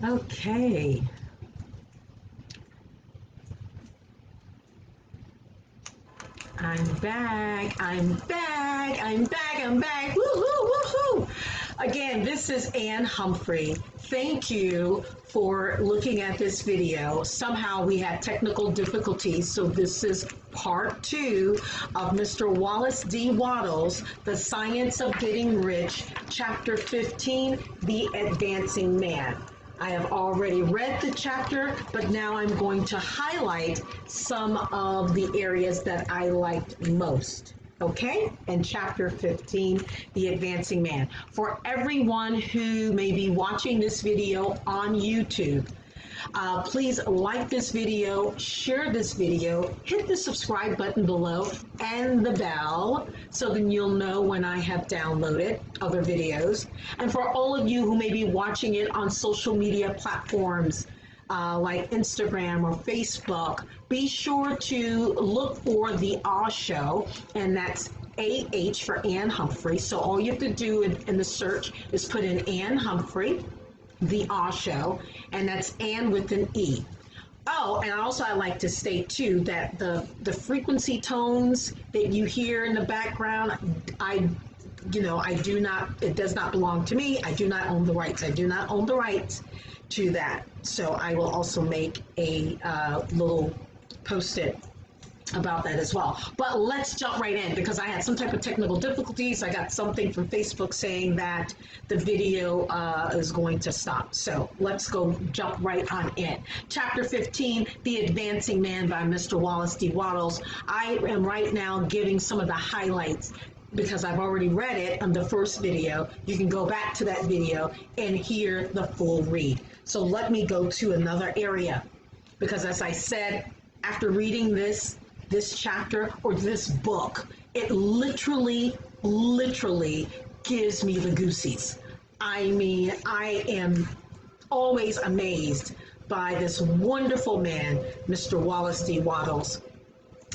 Okay. I'm back. I'm back. I'm back. I'm back. Woohoo! Woohoo! Again, this is Anne Humphrey. Thank you for looking at this video. Somehow we had technical difficulties, so this is part 2 of Mr. Wallace D. Wattles' The Science of Getting Rich, Chapter 15, The Advancing Man. I have already read the chapter, but now I'm going to highlight some of the areas that I liked most. Okay? And chapter 15, The Advancing Man. For everyone who may be watching this video on YouTube, please like this video, share this video, hit the subscribe button below and the bell so then you'll know when I have downloaded other videos. And for all of you who may be watching it on social media platforms like Instagram or Facebook, be sure to look for the Show, and that's AH for Anne Humphrey. So all you have to do in the search is put in Anne Humphrey, the Show, and that's Anne with an E. Oh, and also I like to state too that the frequency tones that you hear in the background, it does not belong to me. I do not own the rights. I do not own the rights to that. So I will also make a little post-it about that as well. But let's jump right in because I had some type of technical difficulties. I got something from Facebook saying that the video is going to stop. So let's go jump right on in. Chapter 15, The Advancing Man by Mr. Wallace D. Wattles. I am right now giving some of the highlights because I've already read it on the first video. You can go back to that video and hear the full read. So let me go to another area because as I said, after reading this chapter or this book, it literally gives me the goosies. I mean, I am always amazed by this wonderful man, Mr. Wallace D. Wattles.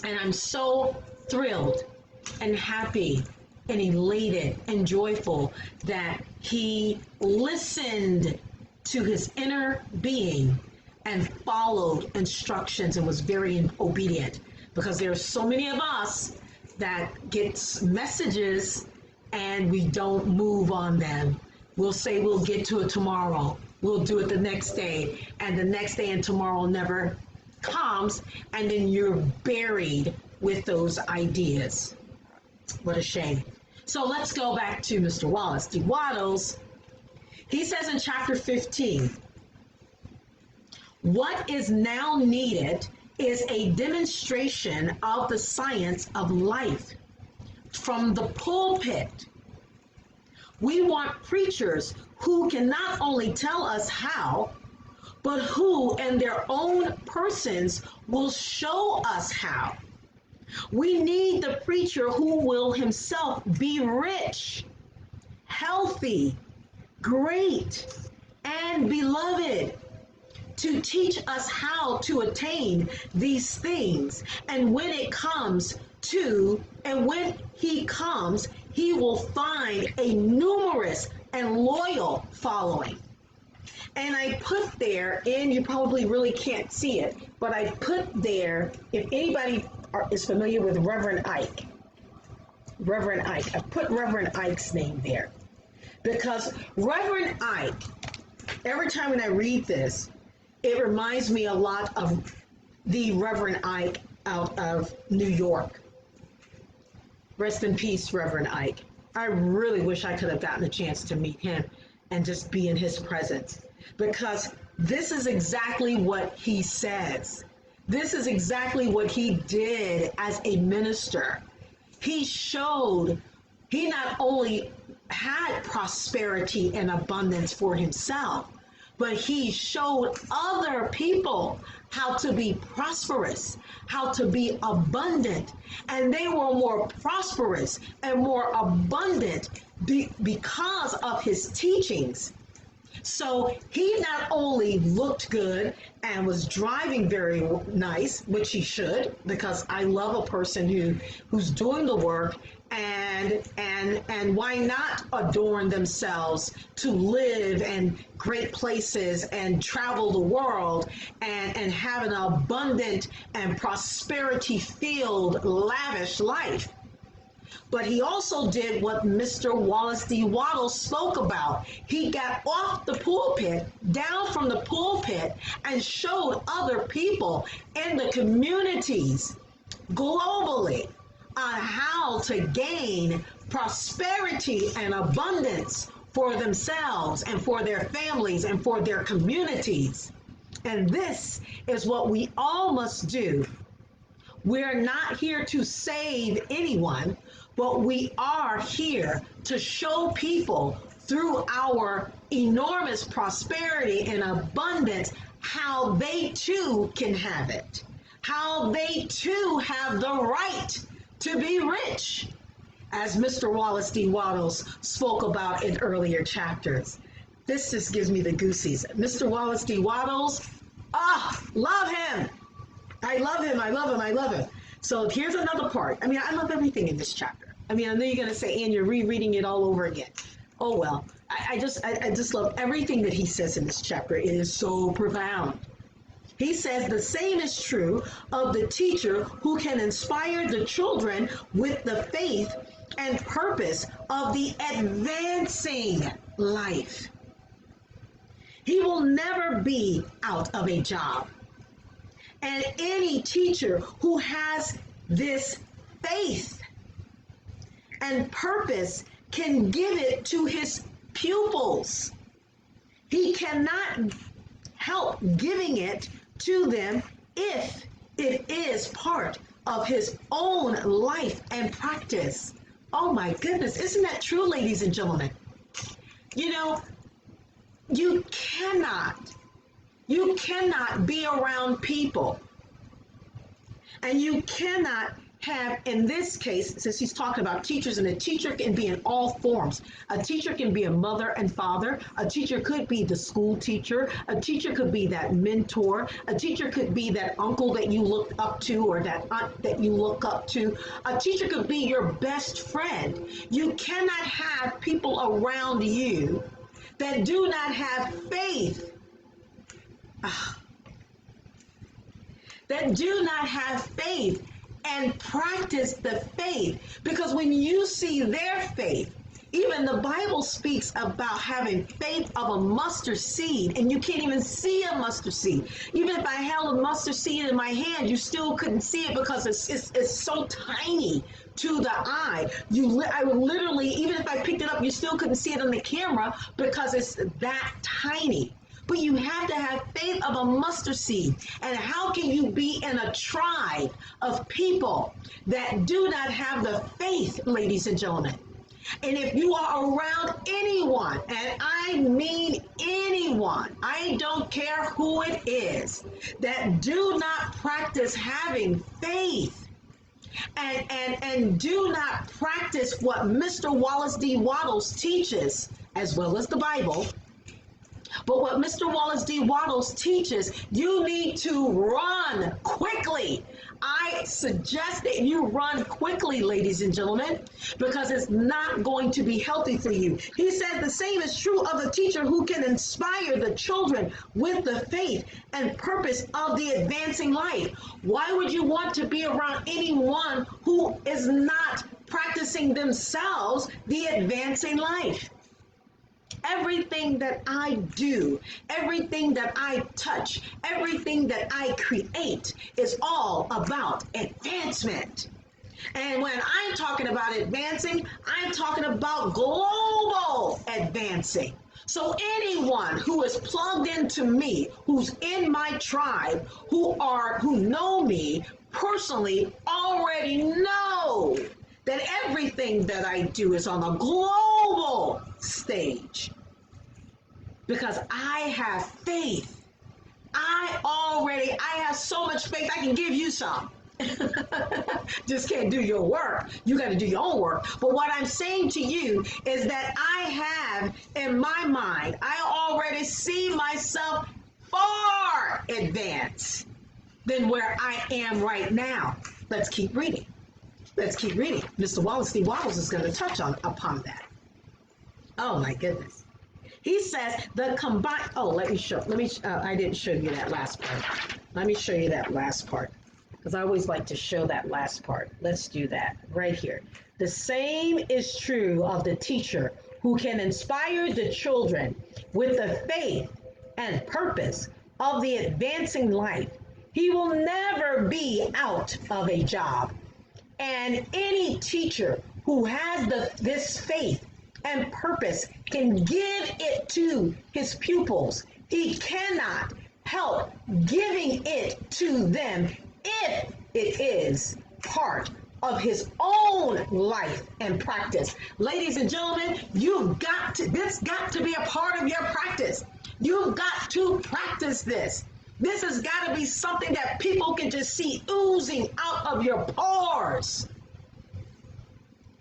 And I'm so thrilled and happy and elated and joyful that he listened to his inner being and followed instructions and was very obedient. Because there are so many of us that get messages and we don't move on them. We'll say we'll get to it tomorrow. We'll do it the next day. And the next day and tomorrow never comes. And then you're buried with those ideas. What a shame. So let's go back to Mr. Wallace D. Wattles. He says in chapter 15, what is now needed is a demonstration of the science of life from the pulpit. We want preachers who can not only tell us how, but who in their own persons will show us how. We need the preacher who will himself be rich, healthy, great, and beloved, to teach us how to attain these things. And when he comes, he will find a numerous and loyal following. And I put there, and you probably really can't see it, but I put there, if anybody is familiar with Reverend Ike, I put Reverend Ike's name there. Because Reverend Ike, every time when I read this, it reminds me a lot of the Reverend Ike out of New York. Rest in peace, Reverend Ike. I really wish I could have gotten a chance to meet him and just be in his presence, because this is exactly what he says. This is exactly what he did as a minister. He not only had prosperity and abundance for himself, but he showed other people how to be prosperous, how to be abundant. And they were more prosperous and more abundant because of his teachings. So he not only looked good and was driving very nice, which he should, because I love a person who's doing the work and why not adorn themselves to live in great places and travel the world and have an abundant and prosperity filled lavish life. But he also did what Mr. Wallace D. Wattles spoke about. He got off the pulpit, down from the pulpit, and showed other people in the communities globally on how to gain prosperity and abundance for themselves and for their families and for their communities. And this is what we all must do. We're not here to save anyone, but we are here to show people through our enormous prosperity and abundance how they too can have it, how they too have the right to be rich, as Mr. Wallace D. Wattles spoke about in earlier chapters. This just gives me the goosies. Mr. Wallace D. Wattles, love him. I love him, I love him, I love him. So here's another part. I mean, I love everything in this chapter. I mean, I know you're going to say, Anne, you're rereading it all over again. Oh, well, I just love everything that he says in this chapter. It is so profound. He says the same is true of the teacher who can inspire the children with the faith and purpose of the advancing life. He will never be out of a job. And any teacher who has this faith and purpose can give it to his pupils. He cannot help giving it to them if it is part of his own life and practice. Oh my goodness, isn't that true, ladies and gentlemen? You know, you cannot be around people, and you cannot have, in this case, since he's talking about teachers, and a teacher can be in all forms. A teacher can be a mother and father. A teacher could be the school teacher. A teacher could be that mentor. A teacher could be that uncle that you look up to, or that aunt that you look up to. A teacher could be your best friend. You cannot have people around you that do not have faith. That do not have faith and practice the faith. Because when you see their faith, even the Bible speaks about having faith of a mustard seed, and you can't even see a mustard seed. Even if I held a mustard seed in my hand, you still couldn't see it because it's so tiny to the eye. I would literally, even if I picked it up, you still couldn't see it on the camera because it's that tiny. But you have to have faith of a mustard seed. And how can you be in a tribe of people that do not have the faith, ladies and gentlemen? And if you are around anyone, and I mean anyone, I don't care who it is, that do not practice having faith and do not practice what Mr. Wallace D. Wattles teaches, as well as the Bible, but what Mr. Wallace D. Wattles teaches, you need to run quickly. I suggest that you run quickly, ladies and gentlemen, because it's not going to be healthy for you. He said the same is true of the teacher who can inspire the children with the faith and purpose of the advancing life. Why would you want to be around anyone who is not practicing themselves the advancing life? Everything that I do, everything that I touch, everything that I create is all about advancement. And when I'm talking about advancing, I'm talking about global advancing. So anyone who is plugged into me, who's in my tribe, who know me personally, already know that everything that I do is on a global stage. Because I have faith. I have so much faith, I can give you some. Just can't do your work. You got to do your own work. But what I'm saying to you is that I have in my mind, I already see myself far advanced than where I am right now. Let's keep reading. Let's keep reading. Mr. Wallace D. Waddles is going to touch upon that. Oh my goodness. He says the combined. Oh, I didn't show you that last part. Let me show you that last part because I always like to show that last part. Let's do that right here. The same is true of the teacher who can inspire the children with the faith and purpose of the advancing life. He will never be out of a job. And any teacher who has this faith and purpose can give it to his pupils. He cannot help giving it to them if it is part of his own life and practice. Ladies and gentlemen, this got to be a part of your practice. You've got to practice this. This has got to be something that people can just see oozing out of your pores.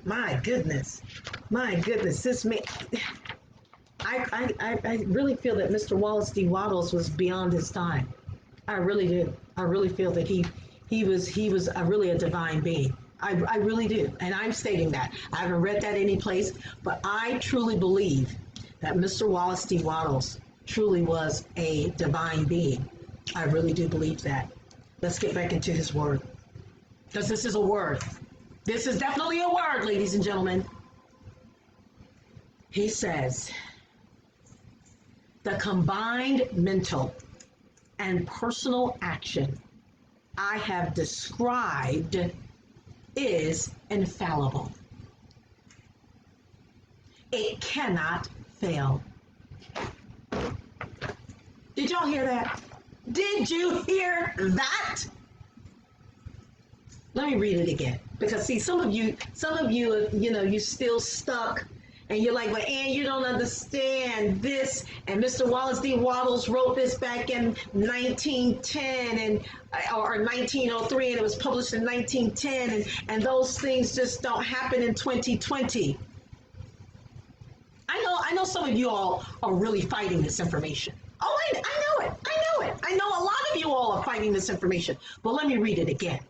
My goodness. This I really feel that Mr. Wallace D. Waddles was beyond his time. I really do. I really feel that he was really a divine being. I really do. And I'm stating that. I haven't read that any place, but I truly believe that Mr. Wallace D. Waddles truly was a divine being. I really do believe that. Let's get back into his word. Because this is a word. This is definitely a word, ladies and gentlemen. He says, the combined mental and personal action I have described is infallible. It cannot fail. Did y'all hear that? Did you hear that? Let me read it again. Because see, some of you, you still stuck and you're like, well, Anne, you don't understand this. And Mr. Wallace D. Waddles wrote this back in 1910 or 1903, and it was published in 1910, and those things just don't happen in 2020. I know some of you all are really fighting this information. Oh, I know it. I know a lot of you all are fighting this information. But let me read it again.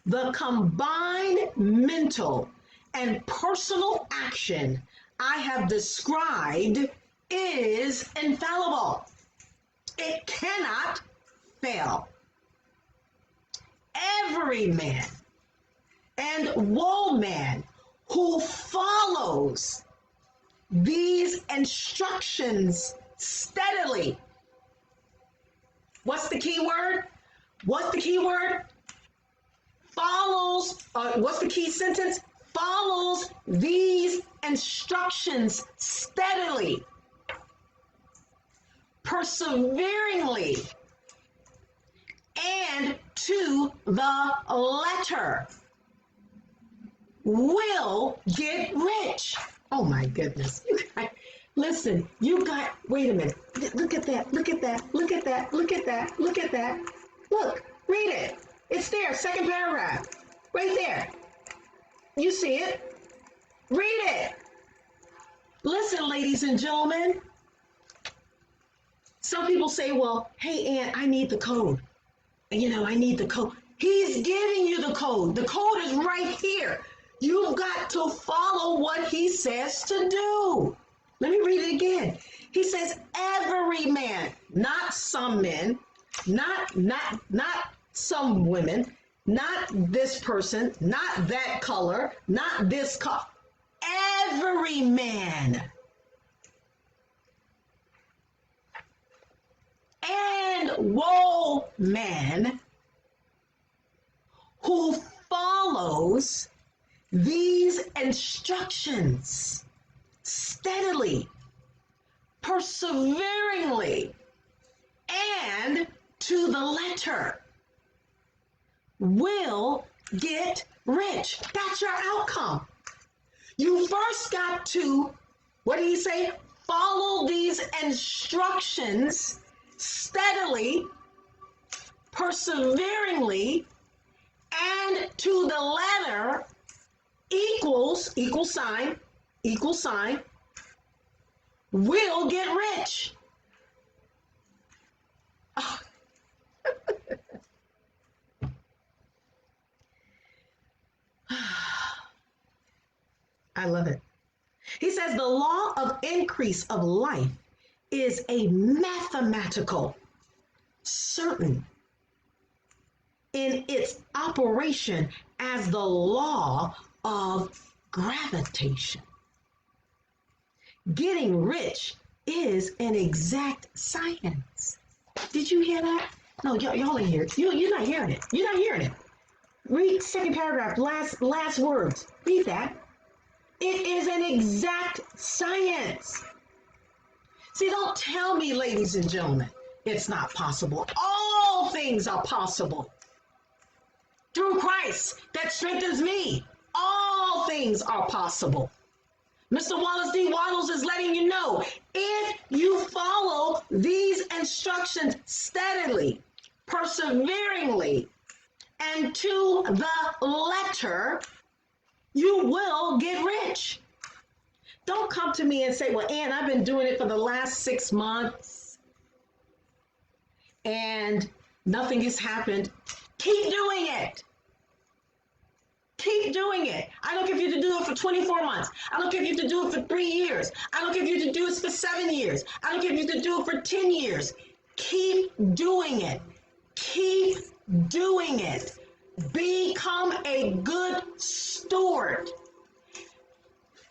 The combined mental and personal action I have described is infallible. It cannot fail. Every man and woman who follows these instructions steadily. What's the key word? Follows, what's the key sentence? Follows these instructions steadily, perseveringly, and to the letter will get rich. Oh my goodness. You guys, listen, wait a minute. Look at that. Look, read it. It's there, second paragraph. Right there. You see it. Read it. Listen, ladies and gentlemen. Some people say, well, hey, Ann, I need the code. I need the code. He's giving you the code. The code is right here. You've got to follow what he says to do. Let me read it again. He says, every man, not some men, not some women, not this person, not that color, not this color. Every man and woman who follows these instructions steadily, perseveringly, and to the letter will get rich. That's your outcome. You first got to, what did he say? Follow these instructions steadily, perseveringly, and to the letter equal sign, will get rich. Oh. I love it. He says the law of increase of life is a mathematical certain in its operation as the law of gravitation. Getting rich is an exact science. Did you hear that? No, y'all ain't hear it. You're not hearing it. You're not hearing it. Read second paragraph, last words. Read that. It is an exact science. See, don't tell me, ladies and gentlemen, it's not possible. All things are possible. Through Christ that strengthens me, all things are possible. Mr. Wallace D. Waddles is letting you know, if you follow these instructions steadily, perseveringly, and to the letter, you will get rich. Don't come to me and say, well, Ann, I've been doing it for the last 6 months and nothing has happened. Keep doing it. Keep doing it. I don't care if you have to do it for 24 months. I don't care if you have to do it for 3 years. I don't care if you have to do it for 7 years. I don't care if you have to do it for 10 years. Keep doing it. Keep doing it. Become a good steward.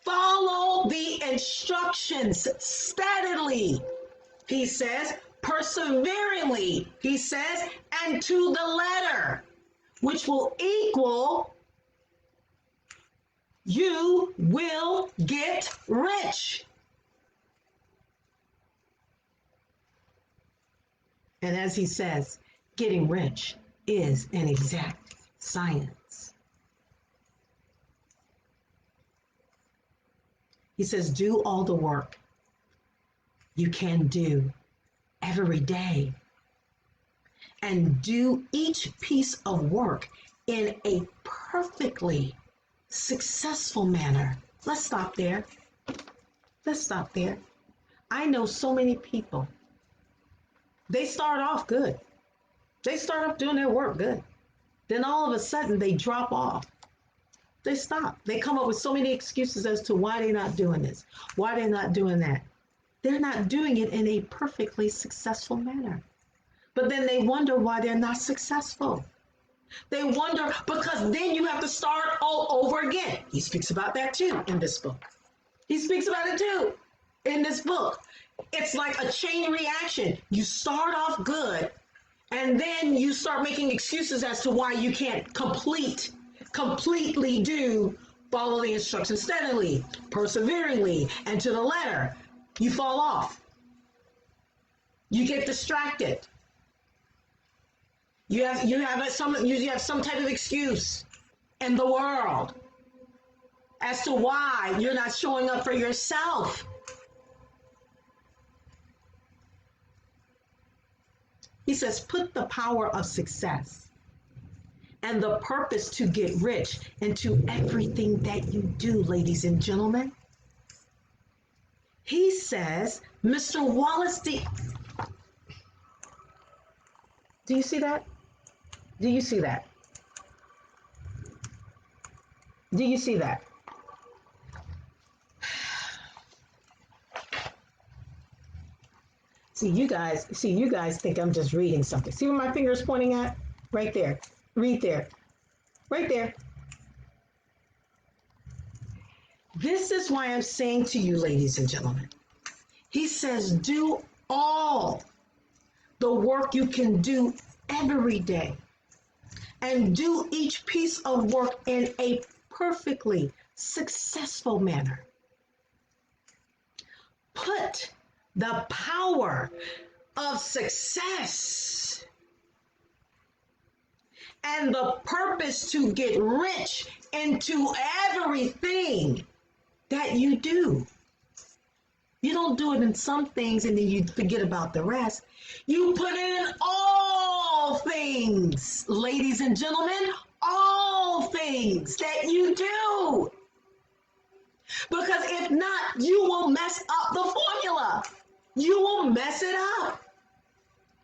Follow the instructions steadily, he says, perseveringly, he says, and to the letter, which will equal you will get rich. And as he says, getting rich is an exact science. He says, do all the work you can do every day. And do each piece of work in a perfectly successful manner. Let's stop there. Let's stop there. I know so many people. They start off good. They start off doing their work good. Then all of a sudden they drop off. They stop. They come up with so many excuses as to why they're not doing this, why they're not doing that. They're not doing it in a perfectly successful manner. But then they wonder why they're not successful. They wonder because then you have to start all over again. He speaks about that too in this book. He speaks about it too in this book. It's like a chain reaction. You start off good and then you start making excuses as to why you can't completely follow the instructions steadily, perseveringly, and to the letter. You fall off. You get distracted. You have some type of excuse in the world as to why you're not showing up for yourself. He says, put the power of success and the purpose to get rich into everything that you do, ladies and gentlemen. He says, Mr. Wallace D. Do you see that? Do you see that? Do you see that? See, you guys think I'm just reading something. See where my finger is pointing at? Right there. Read there. Right there. This is why I'm saying to you, ladies and gentlemen, he says, do all the work you can do every day and do each piece of work in a perfectly successful manner. Put the power of success and the purpose to get rich into everything that you do. You don't do it in some things and then you forget about the rest. You put it in all things, ladies and gentlemen, all things that you do. Because if not, you will mess up the formula. You will mess it up.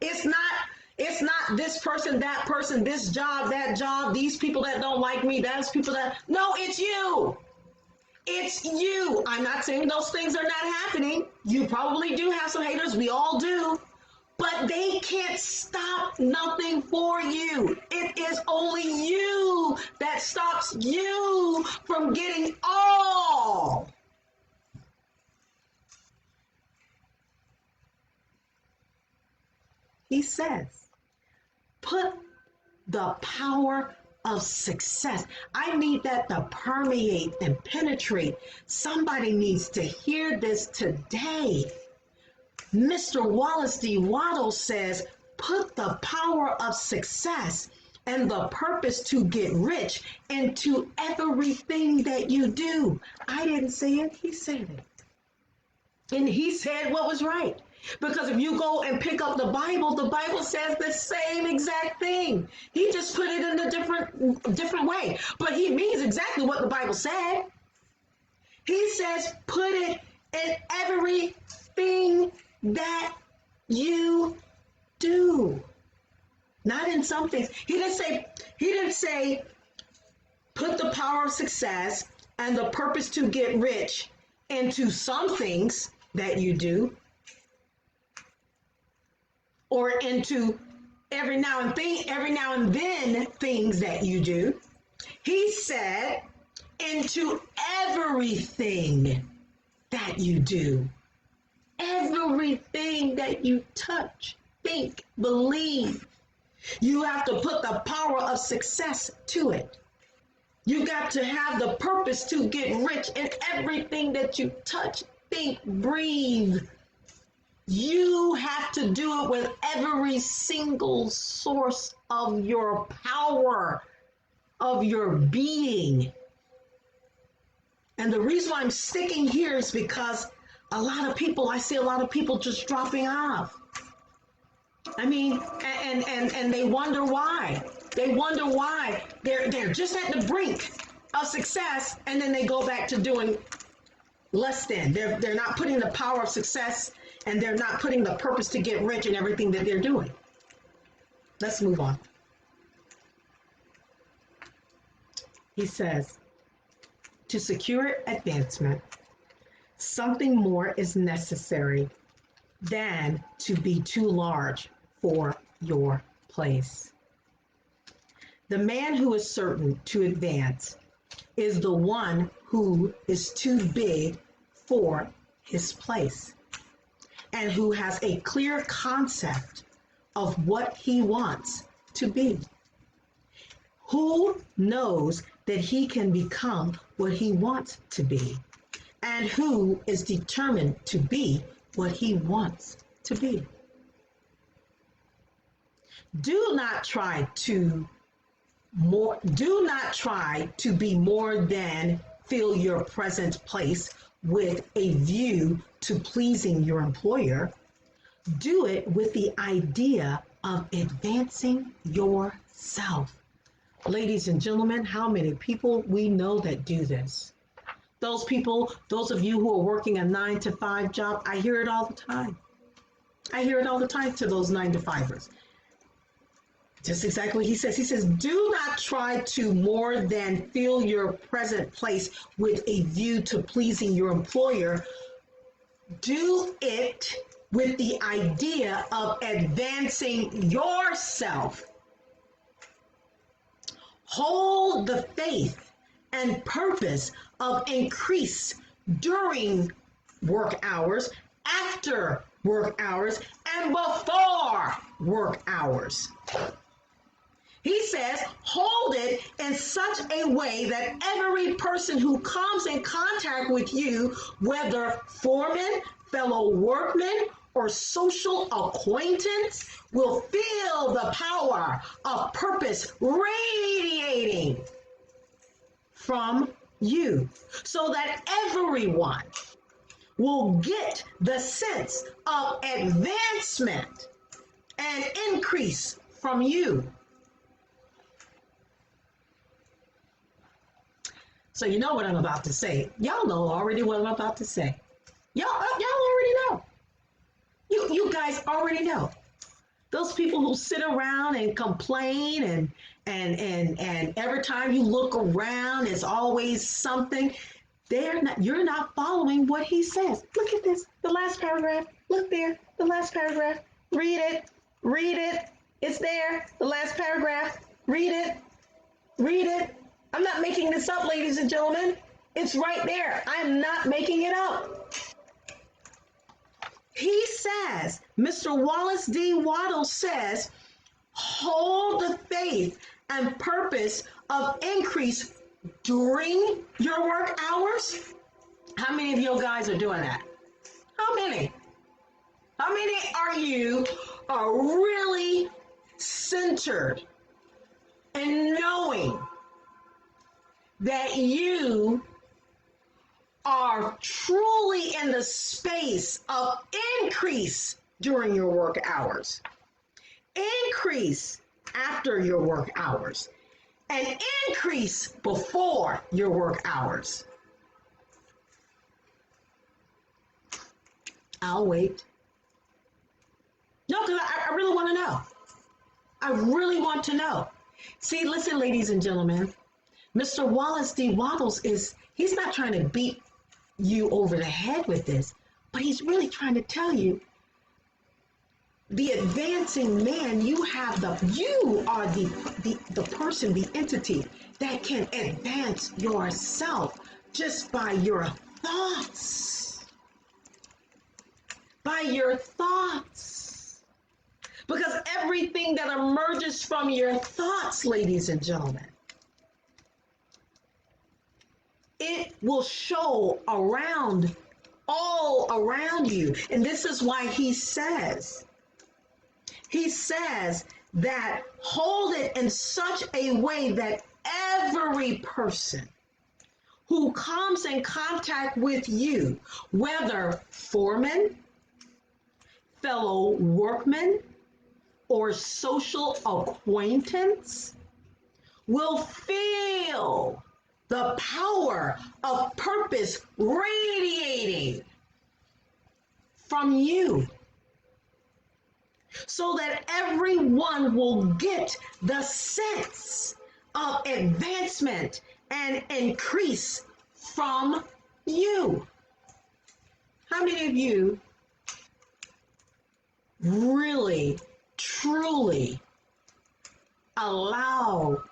It's not this person, that person, this job, that job, these people that don't like me, those people that, no, it's you. It's you. I'm not saying those things are not happening. You probably do have some haters. We all do. But they can't stop nothing for you. It is only you that stops you from getting all. He says, put the power of success. I need that to permeate and penetrate. Somebody needs to hear this today. Mr. Wallace D. Waddle says, put the power of success and the purpose to get rich into everything that you do. I didn't say it, he said it. And he said what was right. Because if you go and pick up the Bible says the same exact thing. He just put it in a different way. But he means exactly what the Bible said. He says, put it in everything that you do. Not in some things. He didn't say put the power of success and the purpose to get rich into some things that you do, or into every now and then things that you do. He said into everything that you do. Everything that you touch, think, believe. You have to put the power of success to it. You got to have the purpose to get rich in everything that you touch, think, breathe. You have to do it with every single source of your power, of your being. And the reason why I'm sticking here is because I see a lot of people just dropping off. I mean, and they wonder why. They wonder why they're just at the brink of success, and then they go back to doing less than. They're not putting the power of success, and they're not putting the purpose to get rich in everything that they're doing. Let's move on. He says, to secure advancement, something more is necessary than to be too large for your place. The man who is certain to advance is the one who is too big for his place and who has a clear concept of what he wants to be. Who knows that he can become what he wants to be, and who is determined to be what he wants to be. Do not try to be more than fill your present place with a view to pleasing your employer. Do it with the idea of advancing yourself. Ladies and gentlemen, how many people we know that do this? Those people, those of you who are working a 9-to-5 job, I hear it all the time. I hear it all the time to those 9-to-5ers. Just exactly what he says. He says, do not try to more than fill your present place with a view to pleasing your employer. Do it with the idea of advancing yourself. Hold the faith and purpose of increase during work hours, after work hours, and before work hours. He says, hold it in such a way that every person who comes in contact with you, whether foreman, fellow workman, or social acquaintance, will feel the power of purpose radiating from you, so that everyone will get the sense of advancement and increase from you. So you know what I'm about to say. Y'all know already what I'm about to say. Y'all already know. You guys already know. Those people who sit around and complain and every time you look around, it's always something. You're not following what he says. Look at this, the last paragraph. Look there, the last paragraph. Read it, read it. It's there, the last paragraph. Read it, read it. I'm not making this up, ladies and gentlemen. It's right there. I'm not making it up. He says, Mr. Wallace D. Waddle says, hold the faith and purpose of increase during your work hours. How many of you guys are doing that? How many? How many are you are really centered in knowing that you are truly in the space of increase during your work hours, increase after your work hours, and increase before your work hours? I'll wait. No, because I really want to know. I really want to know. See, listen, ladies and gentlemen, Mr. Wallace D. Waddles he's not trying to beat you over the head with this, but he's really trying to tell you the advancing man, you are the person, the entity that can advance yourself just by your thoughts. By your thoughts. Because everything that emerges from your thoughts, ladies and gentlemen, it will show all around you. And this is why he says that hold it in such a way that every person who comes in contact with you, whether foreman, fellow workman, or social acquaintance, will feel the power of purpose radiating from you, so that everyone will get the sense of advancement and increase from you. How many of you really, truly allow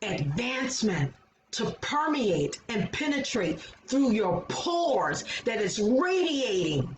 advancement to permeate and penetrate through your pores, that is radiating,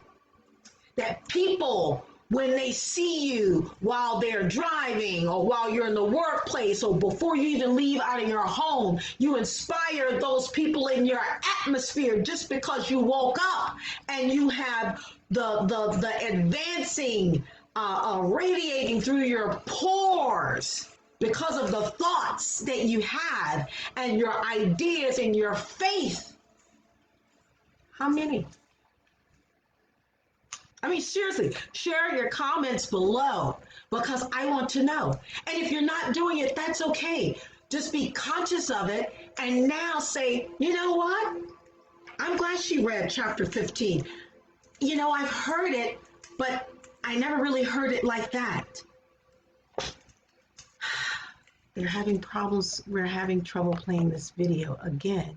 that people, when they see you while they're driving or while you're in the workplace or before you even leave out of your home, you inspire those people in your atmosphere just because you woke up and you have the advancing, radiating through your pores because of the thoughts that you have and your ideas and your faith. How many? I mean, seriously, share your comments below because I want to know. And if you're not doing it, that's okay. Just be conscious of it and now say, you know what? I'm glad she read chapter 15. You know, I've heard it, but I never really heard it like that. They're having problems. We're having trouble playing this video again.